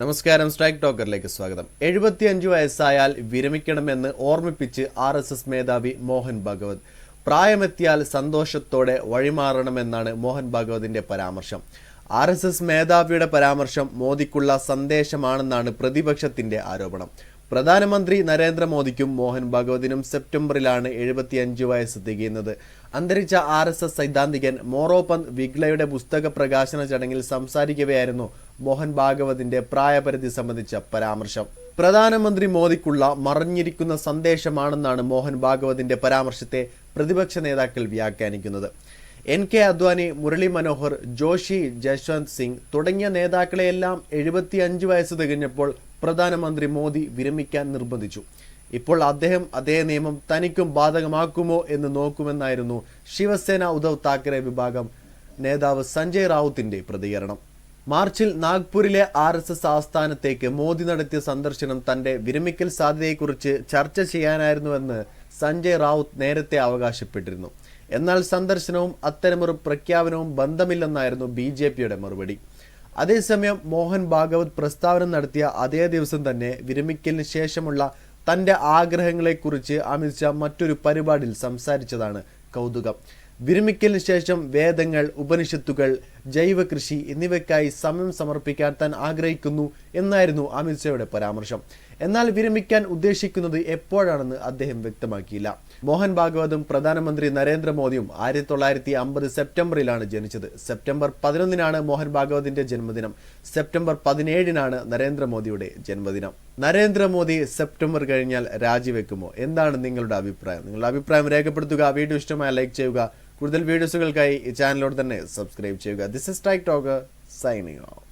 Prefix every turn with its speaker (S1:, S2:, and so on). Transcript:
S1: നമസ്കാരം, സ്ട്രൈക്ക് ടോക്കറിലേക്ക് സ്വാഗതം. 75 വയസ്സായാൽ വിരമിക്കണമെന്ന് ഓർമ്മിപ്പിച്ച് RSS മേധാവി മോഹൻ ഭാഗവത്. പ്രായമെത്തിയാൽ സന്തോഷത്തോടെ വഴിമാറണമെന്നാണ് മോഹൻ ഭാഗവതിന്റെ പരാമർശം. RSS മേധാവിയുടെ പരാമർശം മോദിക്കുള്ള സന്ദേശമാണെന്നാണ് പ്രതിപക്ഷത്തിന്റെ ആരോപണം. പ്രധാനമന്ത്രി നരേന്ദ്രമോദിക്കും മോഹൻ ഭാഗവതിനും സെപ്റ്റംബറിലാണ് 75 വയസ്സ് തികയുന്നത്. അന്തരിച്ച RSS സൈദ്ധാന്തികൻ മോറോപന്ത് വിഗ്ലയുടെ പുസ്തക പ്രകാശന ചടങ്ങിൽ സംസാരിക്കവെയായിരുന്നു മോഹൻ ഭാഗവതിന്റെ പ്രായപരിധി സംബന്ധിച്ച പരാമർശം. പ്രധാനമന്ത്രി മോദിക്കുള്ള മറഞ്ഞിരിക്കുന്ന സന്ദേശമാണെന്നാണ് മോഹൻ ഭാഗവതിന്റെ പരാമർശത്തെ പ്രതിപക്ഷ നേതാക്കൾ വ്യാഖ്യാനിക്കുന്നത്. NK അദ്വാനി, മുരളി മനോഹർ ജോഷി, ജശ്വന്ത് സിംഗ് തുടങ്ങിയ നേതാക്കളെയെല്ലാം 75 വയസ്സ് തികഞ്ഞപ്പോൾ പ്രധാനമന്ത്രി മോദി വിരമിക്കാൻ നിർബന്ധിച്ചു. ഇപ്പോൾ അദ്ദേഹം അതേ നിയമം തനിക്കും ബാധകമാക്കുമോ എന്ന് നോക്കുമെന്നായിരുന്നു ശിവസേന ഉദ്ധവ് താക്കറെ വിഭാഗം നേതാവ് സഞ്ജയ് റാവുത്തിന്റെ പ്രതികരണം. മാർച്ചിൽ നാഗ്പൂരിലെ RSS ആസ്ഥാനത്തേക്ക് മോദി നടത്തിയ സന്ദർശനം തന്റെ വിരമിക്കൽ സാധ്യതയെക്കുറിച്ച് ചർച്ച ചെയ്യാനായിരുന്നുവെന്ന് സഞ്ജയ് റാവുത്ത് നേരത്തെ അവകാശപ്പെട്ടിരുന്നു. എന്നാൽ സന്ദർശനവും അത്തരമൊരു പ്രഖ്യാപനവും ബന്ധമില്ലെന്നായിരുന്നു BJPയുടെ മറുപടി. അതേസമയം മോഹൻ ഭാഗവത് പ്രസ്താവന നടത്തിയ അതേ ദിവസം തന്നെ വിരമിക്കലിന് ശേഷമുള്ള തന്റെ ആഗ്രഹങ്ങളെക്കുറിച്ച് അമിത്ഷാ മറ്റൊരു പരിപാടിയിൽ സംസാരിച്ചതാണ് കൗതുകം. വിരമിക്കലിന് ശേഷം വേദങ്ങൾ, ഉപനിഷത്തുകൾ, ജൈവ കൃഷി എന്നിവയ്ക്കായി സമയം സമർപ്പിക്കാൻ താൻ ആഗ്രഹിക്കുന്നു എന്നായിരുന്നു അമിത്ഷായുടെ പരാമർശം. എന്നാൽ വിരമിക്കാൻ ഉദ്ദേശിക്കുന്നത് എപ്പോഴാണെന്ന് അദ്ദേഹം വ്യക്തമാക്കിയില്ല. മോഹൻ ഭാഗവതും പ്രധാനമന്ത്രി നരേന്ദ്രമോദിയും 1950 സെപ്റ്റംബറിലാണ് ജനിച്ചത്. സെപ്റ്റംബർ 11 മോഹൻ ഭാഗവതിന്റെ ജന്മദിനം. സെപ്റ്റംബർ 17 നരേന്ദ്രമോദിയുടെ ജന്മദിനം. നരേന്ദ്രമോദി സെപ്റ്റംബർ കഴിഞ്ഞാൽ രാജിവെക്കുമോ? എന്താണ് നിങ്ങളുടെ അഭിപ്രായം? നിങ്ങളുടെ അഭിപ്രായം രേഖപ്പെടുത്തുക. വീഡിയോ ഇഷ്ടമായ ലൈക്ക് ചെയ്യുക. കൂടുതൽ വീഡിയോസുകൾക്കായി ഈ ചാനലിലോട് തന്നെ സബ്സ്ക്രൈബ് ചെയ്യുക. This is strike talker signing off.